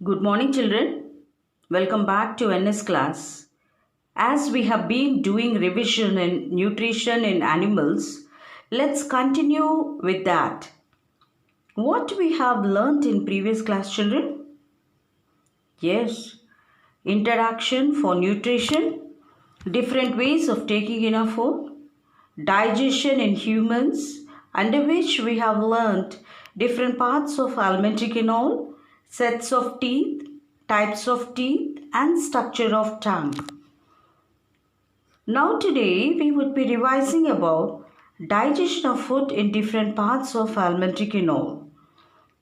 Good morning, children. Welcome back to NS class. As we have been doing revision in nutrition in animals, let's continue with that. What we have learnt in previous class, children? Yes, interaction for nutrition, different ways of taking enough food, digestion in humans, under which we have learnt different parts of alimentary canal, sets of teeth, types of teeth, and structure of tongue. Now today we would be revising about digestion of food in different parts of alimentary canal.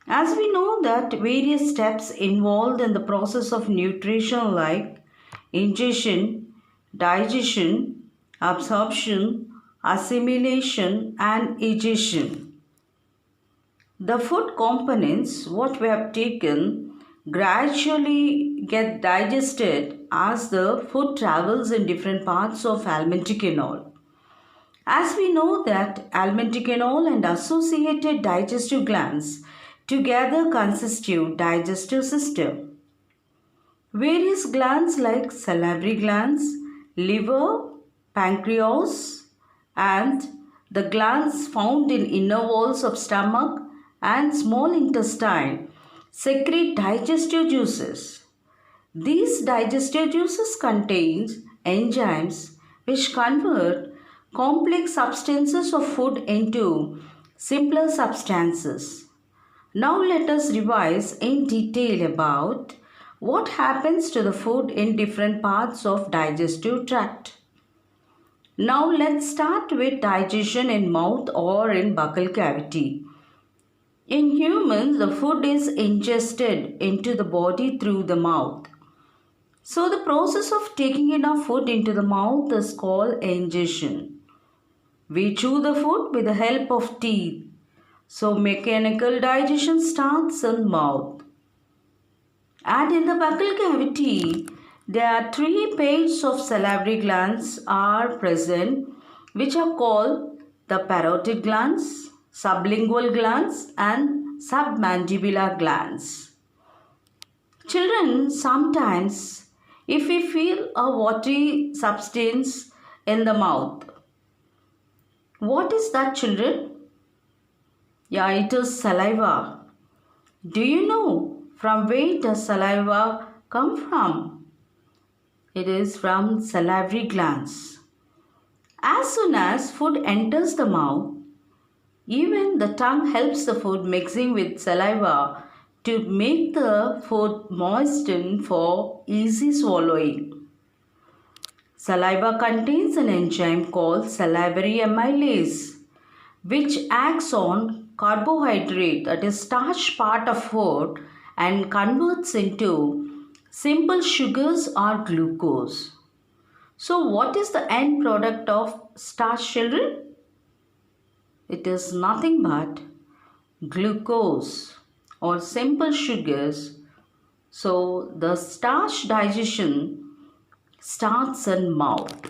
As we know that various steps involved in the process of nutrition like ingestion, digestion, absorption, assimilation and egestion. The food components what we have taken gradually get digested as the food travels in different parts of alimentary canal. As we know that alimentary canal and associated digestive glands together constitute digestive system. Various glands like salivary glands, liver, pancreas and the glands found in inner walls of stomach and small intestine secrete digestive juices. These digestive juices contain enzymes which convert complex substances of food into simpler substances. Now let us revise in detail about what happens to the food in different parts of digestive tract. Now let's start with digestion in mouth or in buccal cavity. In humans, the food is ingested into the body through the mouth. So the process of taking enough food into the mouth is called ingestion. We chew the food with the help of teeth. So mechanical digestion starts in mouth. And in the buccal cavity, there are three pairs of salivary glands are present, which are called the parotid glands, sublingual glands and submandibular glands. Children, sometimes if we feel a watery substance in the mouth, what is that, children? Yeah, it is saliva. Do you know from where does saliva come from? It is from salivary glands. As soon as food enters the mouth, even the tongue helps the food mixing with saliva to make the food moisten for easy swallowing. Saliva contains an enzyme called salivary amylase, which acts on carbohydrate, that is starch part of food, and converts into simple sugars or glucose. So what is the end product of starch, children? It is nothing but glucose or simple sugars. So the starch digestion starts in mouth.